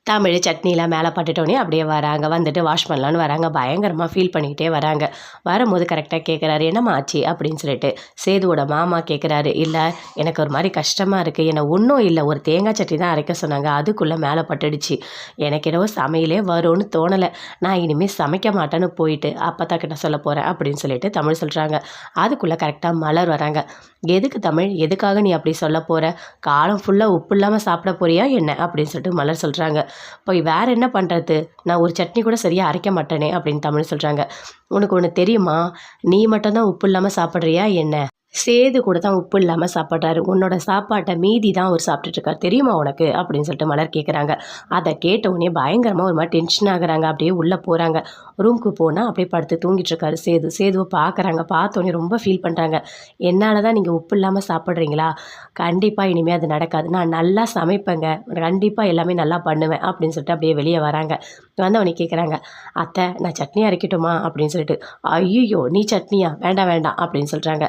தமிழ் சட்னிலாம் மேலே பட்டுட்டோன்னே அப்படியே வராங்க. வந்துட்டு வாஷ் பண்ணலான்னு வராங்க. பயங்கரமாக ஃபீல் பண்ணிக்கிட்டே வராங்க. வரும்போது கரெக்டாக கேட்குறாரு, "என்னம்மா ஆச்சு?" அப்படின்னு சொல்லிட்டு. சேதுவோட மாமா கேட்குறாரு, "இல்லை எனக்கு ஒரு மாதிரி கஷ்டமாக இருக்குது. என்ன ஒன்றும் இல்லை, ஒரு தேங்காய் சட்னி தான் அரைக்க சொன்னாங்க. அதுக்குள்ளே மேலே பட்டுடுச்சு. எனக்கு என்னவோ சமையலே வரும்னு தோணலை. நான் இனிமேல் சமைக்க மாட்டேன்னு போயிட்டு அப்பத்தா கிட்ட சொல்ல போகிறேன்" அப்படின்னு சொல்லிட்டு தமிழ் சொல்கிறாங்க. அதுக்குள்ளே கரெக்டாக மலர் வராங்க. "எதுக்கு தமிழ், எதுக்காக நீ அப்படி சொல்ல போகிற? காலம் ஃபுல்லாக உப்பு இல்லாமல் சாப்பிட போறியா என்ன?" அப்படின்னு சொல்லிட்டு மலர் சொல்கிறாங்க. போய் வேறு என்ன பண்ணுறது, நான் ஒரு சட்னி கூட சரியாக அரைக்க மாட்டேனே அப்படின்னு தமிழ் சொல்கிறாங்க. "உனக்கு ஒன்று தெரியுமா, நீ மட்டும்தான் உப்பு இல்லாமல் சாப்பிட்றியா என்ன? சேது கூட தான் உப்பு இல்லாமல் சாப்பிட்றாரு. உன்னோட சாப்பாட்டை மீதி தான் அவர் சாப்பிட்டுட்ருக்கார், தெரியுமா உனக்கு?" அப்படின்னு சொல்லிட்டு மலர் கேட்குறாங்க. அதை கேட்டவுடனே பயங்கரமாக ஒரு மாதிரி டென்ஷன் ஆகுறாங்க. அப்படியே உள்ளே போகிறாங்க. ரூமுக்கு போனால் அப்படியே படுத்து தூங்கிட்டுருக்காரு சேது. சேதுவை பார்க்குறாங்க. பார்த்தோன்னே ரொம்ப ஃபீல் பண்ணுறாங்க. "என்னால் தான் நீங்கள் உப்பு இல்லாமல் சாப்பிட்றீங்களா? கண்டிப்பாக இனிமேல் அது நடக்காது. நான் நல்லா சமைப்பேங்க, கண்டிப்பாக எல்லாமே நல்லா பண்ணுவேன்" அப்படின்னு சொல்லிட்டு அப்படியே வெளியே வராங்க. வந்தவொடனே கேட்குறாங்க, "அத்தை நான் சட்னி அரைக்கட்டுமா?" அப்படின்னு சொல்லிட்டு. "ஐயையோ நீ சட்னியா? வேண்டாம் வேண்டாம்" அப்படின்னு சொல்கிறாங்க.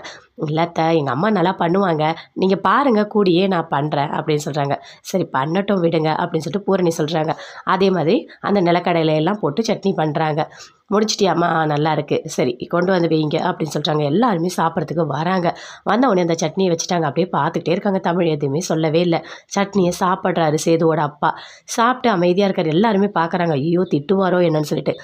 "இல்லை அத்தை, எங்கள் அம்மா நல்லா பண்ணுவாங்க, நீங்கள் பாருங்கள் கூடியே நான் பண்ணுறேன்" அப்படின்னு சொல்கிறாங்க. "சரி பண்ணட்டும் விடுங்க" அப்படின்னு சொல்லிட்டு பூரணி சொல்கிறாங்க. அதே மாதிரி அந்த நிலக்கடலை எல்லாம் போட்டு சட்னி பண்ணுறாங்க. "முடிச்சிட்டியாம்மா? நல்லா இருக்குது, சரி கொண்டு வந்து வைங்க" அப்படின்னு சொல்கிறாங்க. எல்லாருமே சாப்பிட்றதுக்கு வராங்க. வந்தவுடனே அந்த சட்னியை வச்சுட்டாங்க. அப்படியே பார்த்துக்கிட்டே இருக்காங்க. தமிழ் எதுவுமே சொல்லவே இல்லை. சட்னியை சாப்பிட்றாரு சேதுவோட அப்பா. சாப்பிட்டு அமைதியாக இருக்கார். எல்லாருமே பார்க்குறாங்க, ஐயோ திட்டுவாரோ என்னன்னு சொல்லிட்டு.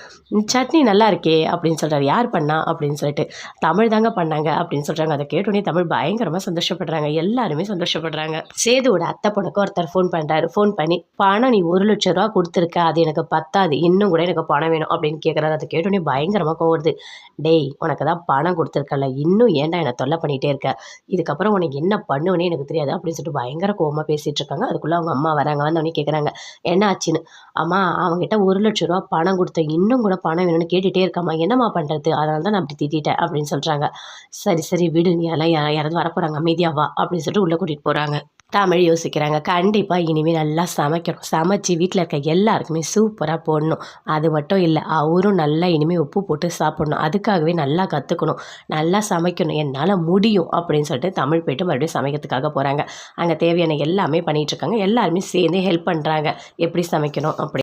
"சட்னி நல்லா இருக்கே" அப்படின்னு சொல்கிறாரு. "யார் பண்ணா?" அப்படின்னு சொல்லிட்டு. "தமிழ் தாங்க பண்ணாங்க" அப்படின்னு சொல்கிறாங்க. அதை கேட்டோடனே தமிழ் பயங்கரமாக சந்தோஷப்படுறாங்க. எல்லாருமே சந்தோஷப்படுறாங்க. சேதுவோட அத்தை பொண்ணுக்கு ஒருத்தர் ஃபோன் பண்ணுறாரு. ஃபோன் பண்ணி, "பணம் நீ 1,00,000 ரூபா கொடுத்துருக்க, அது எனக்கு பத்தாது, இன்னும் கூட எனக்கு பணம் வேணும்" அப்படின்னு கேட்குறாரு. அதை கேட்டோடனே பயங்கரமாக கோவம் வருது. "டேய் உனக்கு தான் பணம் கொடுத்துருக்கல, இன்னும் ஏன்டா என்னை தொல்லை பண்ணிகிட்டே இருக்க? இதுக்கப்புறம் உனக்கு என்ன பண்ணுவேனே எனக்கு தெரியாது" அப்படின்னு சொல்லிட்டு பயங்கர கோவமாக பேசிகிட்டு இருக்காங்க. அதுக்குள்ளே அவங்க அம்மா வராங்க. வந்தோடனே கேட்குறாங்க, "என்ன ஆச்சுன்னு?" "அம்மா அவங்ககிட்ட 1,00,000 ரூபா பணம் கொடுத்தேன், இன்னும் கூட பணம் வேணும்னு கேட்டுகிட்டே இருக்காம்மா, என்னம்மா பண்ணுறது, அதனால தான் நான் அப்படி திட்டிட்டேன்" அப்படின்னு சொல்கிறாங்க. "சரி சரி விடு, நீ எல்லாம் யாராவது வரப்போகிறாங்க, அமைதியாக வா" அப்படின்னு சொல்லிட்டு உள்ளே கூட்டிகிட்டு போகிறாங்க. தமிழ் யோசிக்கிறாங்க, கண்டிப்பாக இனிமேல் நல்லா சமைக்கணும், சமைச்சு வீட்டில் இருக்க எல்லாருக்குமே சூப்பராக போடணும். அது மட்டும் இல்லை, அவரும் நல்லா இனிமேல் உப்பு போட்டு சாப்பிடணும். அதுக்காகவே நல்லா கற்றுக்கணும், நல்லா சமைக்கணும், என்னால் முடியும் அப்படின்னு சொல்லிட்டு தமிழ் போய்ட்டு மறுபடியும் சமைக்கிறதுக்காக போகிறாங்க. அங்கே தேவையான எல்லாமே பண்ணிகிட்ருக்காங்க. எல்லாருமே சேர்ந்து ஹெல்ப் பண்ணுறாங்க, எப்படி சமைக்கணும் அப்படி.